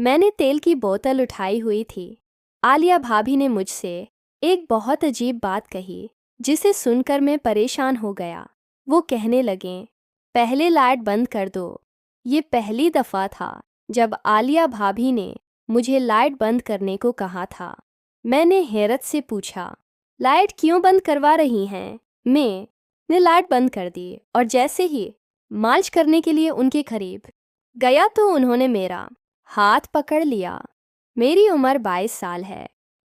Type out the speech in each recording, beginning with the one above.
मैंने तेल की बोतल उठाई हुई थी। आलिया भाभी ने मुझसे एक बहुत अजीब बात कही जिसे सुनकर मैं परेशान हो गया। वो कहने लगे, पहले लाइट बंद कर दो। ये पहली दफ़ा था जब आलिया भाभी ने मुझे लाइट बंद करने को कहा था। मैंने हैरत से पूछा, लाइट क्यों बंद करवा रही हैं? मैंने लाइट बंद कर दी और जैसे ही मालिश करने के लिए उनके करीब गया तो उन्होंने मेरा हाथ पकड़ लिया। मेरी उम्र 22 साल है।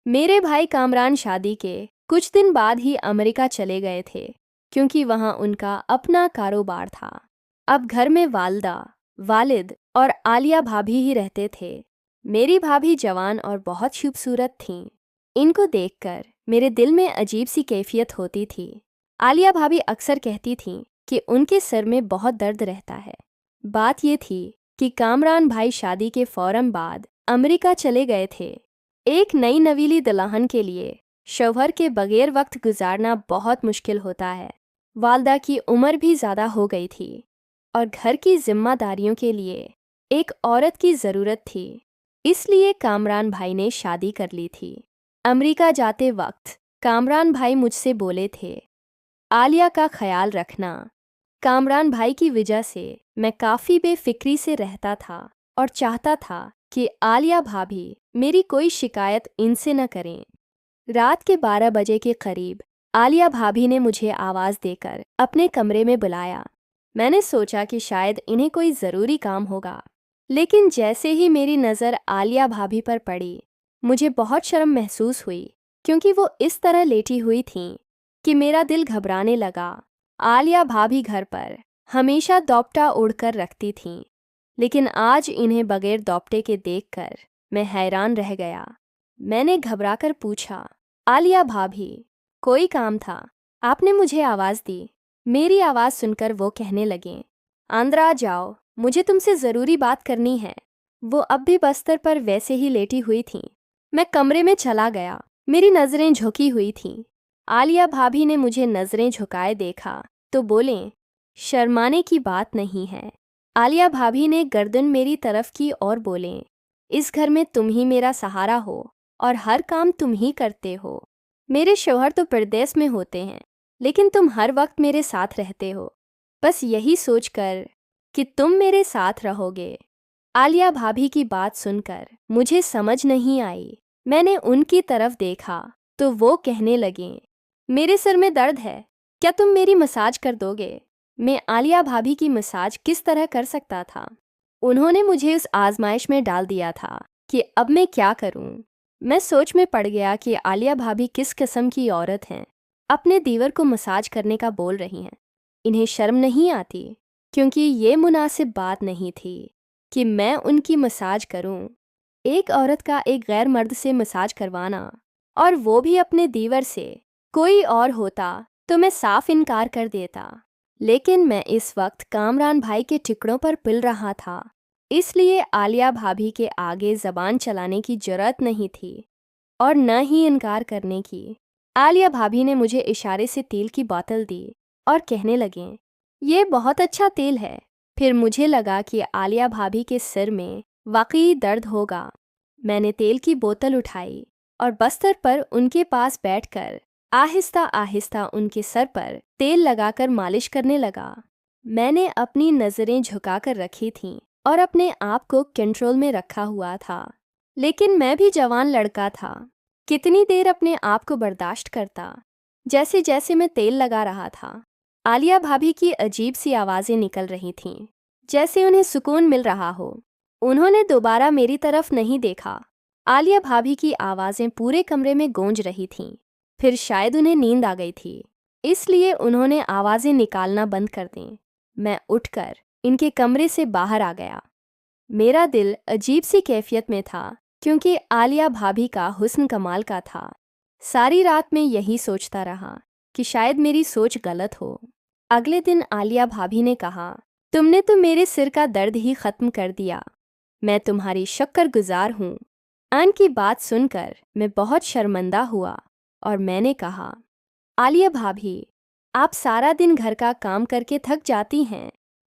मेरे भाई कामरान शादी के कुछ दिन बाद ही अमेरिका चले गए थे क्योंकि वहाँ उनका अपना कारोबार था। अब घर में वालदा, वालिद और आलिया भाभी ही रहते थे। मेरी भाभी जवान और बहुत खूबसूरत थीं। इनको देखकर मेरे दिल में अजीब सी कैफियत होती थी। आलिया भाभी अक्सर कहती थीं कि उनके सर में बहुत दर्द रहता है। बात ये थी कि कामरान भाई शादी के फौरन बाद अमेरिका चले गए थे। एक नई नवीली दुल्हन के लिए शौहर के बगैर वक्त गुजारना बहुत मुश्किल होता है। वालदा की उम्र भी ज़्यादा हो गई थी और घर की जिम्मेदारियों के लिए एक औरत की ज़रूरत थी। इसलिए कामरान भाई ने शादी कर ली थी। अमेरिका जाते वक्त कामरान भाई मुझसे बोले थे, आलिया का ख्याल रखना। कामरान भाई की वजह से मैं काफ़ी बेफिक्री से रहता था और चाहता था कि आलिया भाभी मेरी कोई शिकायत इनसे न करें। रात के 12 बजे के करीब आलिया भाभी ने मुझे आवाज़ देकर अपने कमरे में बुलाया। मैंने सोचा कि शायद इन्हें कोई ज़रूरी काम होगा, लेकिन जैसे ही मेरी नज़र आलिया भाभी पर पड़ी, मुझे बहुत शर्म महसूस हुई क्योंकि वो इस तरह लेटी हुई थीं कि मेरा दिल घबराने लगा। आलिया भाभी घर पर हमेशा दोपटा ओढ़कर रखती थीं, लेकिन आज इन्हें बगैर दोपटे के देखकर मैं हैरान रह गया। मैंने घबराकर पूछा, आलिया भाभी, कोई काम था? आपने मुझे आवाज़ दी। मेरी आवाज़ सुनकर वो कहने लगे, अंदर आ जाओ, मुझे तुमसे ज़रूरी बात करनी है। वो अब भी बस्तर पर वैसे ही लेटी हुई थीं। मैं कमरे में चला गया। मेरी नज़रें झुकी हुई थीं। आलिया भाभी ने मुझे नज़रें झुकाए देखा तो बोले, शर्माने की बात नहीं है। आलिया भाभी ने गर्दन मेरी तरफ की और बोले, इस घर में तुम ही मेरा सहारा हो और हर काम तुम ही करते हो। मेरे शौहर तो परदेस में होते हैं, लेकिन तुम हर वक्त मेरे साथ रहते हो, बस यही सोचकर कि तुम मेरे साथ रहोगे। आलिया भाभी की बात सुनकर मुझे समझ नहीं आई। मैंने उनकी तरफ देखा तो वो कहने लगे, मेरे सर में दर्द है, क्या तुम मेरी मसाज कर दोगे? मैं आलिया भाभी की मसाज किस तरह कर सकता था? उन्होंने मुझे उस आजमाइश में डाल दिया था कि अब मैं क्या करूं। मैं सोच में पड़ गया कि आलिया भाभी किस किस्म की औरत हैं, अपने दीवर को मसाज करने का बोल रही हैं। इन्हें शर्म नहीं आती? क्योंकि ये मुनासिब बात नहीं थी कि मैं उनकी मसाज करूं। एक औरत का एक गैर मर्द से मसाज करवाना, और वो भी अपने दीवर से। कोई और होता तो मैं साफ इनकार कर देता, लेकिन मैं इस वक्त कामरान भाई के टुकड़ों पर पिल रहा था, इसलिए आलिया भाभी के आगे ज़बान चलाने की जरूरत नहीं थी और न ही इनकार करने की। आलिया भाभी ने मुझे इशारे से तेल की बोतल दी और कहने लगे, ये बहुत अच्छा तेल है। फिर मुझे लगा कि आलिया भाभी के सिर में वाकई दर्द होगा। मैंने तेल की बोतल उठाई और बस्तर पर उनके पास बैठकर आहिस्ता आहिस्ता उनके सर पर तेल लगाकर मालिश करने लगा। मैंने अपनी नज़रें झुकाकर रखी थीं और अपने आप को कंट्रोल में रखा हुआ था, लेकिन मैं भी जवान लड़का था। कितनी देर अपने आप को बर्दाश्त करता। जैसे जैसे मैं तेल लगा रहा था, आलिया भाभी की अजीब सी आवाज़ें निकल रही थीं, जैसे उन्हें सुकून मिल रहा हो। उन्होंने दोबारा मेरी तरफ नहीं देखा। आलिया भाभी की आवाज़ें पूरे कमरे में गूंज रही थीं। फिर शायद उन्हें नींद आ गई थी, इसलिए उन्होंने आवाज़ें निकालना बंद कर दी। मैं उठकर इनके कमरे से बाहर आ गया। मेरा दिल अजीब सी कैफियत में था क्योंकि आलिया भाभी का हुस्न कमाल का था। सारी रात में यही सोचता रहा कि शायद मेरी सोच गलत हो। अगले दिन आलिया भाभी ने कहा, तुमने तो मेरे सिर का दर्द ही ख़त्म कर दिया। मैं तुम्हारी शुक्रगुजार हूँ। अन की बात सुनकर मैं बहुत शर्मिंदा हुआ और मैंने कहा, आलिया भाभी, आप सारा दिन घर का काम करके थक जाती हैं,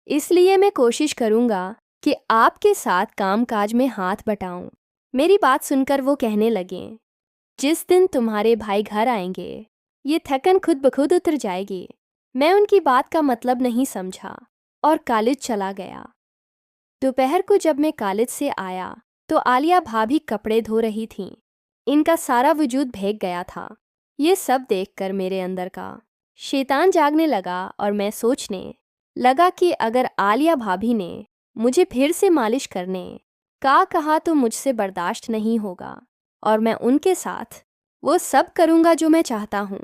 इसलिए मैं कोशिश करूँगा कि आपके साथ कामकाज में हाथ बटाऊं। मेरी बात सुनकर वो कहने लगे, जिस दिन तुम्हारे भाई घर आएंगे ये थकन खुद ब खुद उतर जाएगी। मैं उनकी बात का मतलब नहीं समझा और कॉलेज चला गया। दोपहर को जब मैं कॉलेज से आया तो आलिया भाभी कपड़े धो रही थीं। इनका सारा वजूद भीग गया था। ये सब देखकर मेरे अंदर का शैतान जागने लगा और मैं सोचने लगा कि अगर आलिया भाभी ने मुझे फिर से मालिश करने का कहा तो मुझसे बर्दाश्त नहीं होगा और मैं उनके साथ वो सब करूँगा जो मैं चाहता हूँ।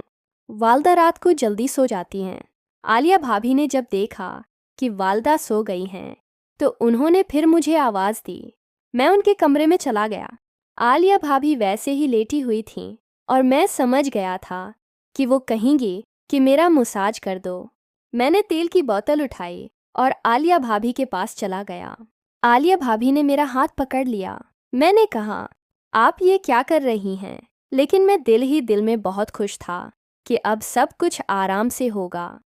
वालदा रात को जल्दी सो जाती हैं। आलिया भाभी ने जब देखा कि वालदा सो गई हैं तो उन्होंने फिर मुझे आवाज़ दी। मैं उनके कमरे में चला गया। आलिया भाभी वैसे ही लेटी हुई थीं और मैं समझ गया था कि वो कहेंगी कि मेरा मसाज कर दो। मैंने तेल की बोतल उठाई और आलिया भाभी के पास चला गया। आलिया भाभी ने मेरा हाथ पकड़ लिया। मैंने कहा, आप ये क्या कर रही हैं? लेकिन मैं दिल ही दिल में बहुत खुश था कि अब सब कुछ आराम से होगा।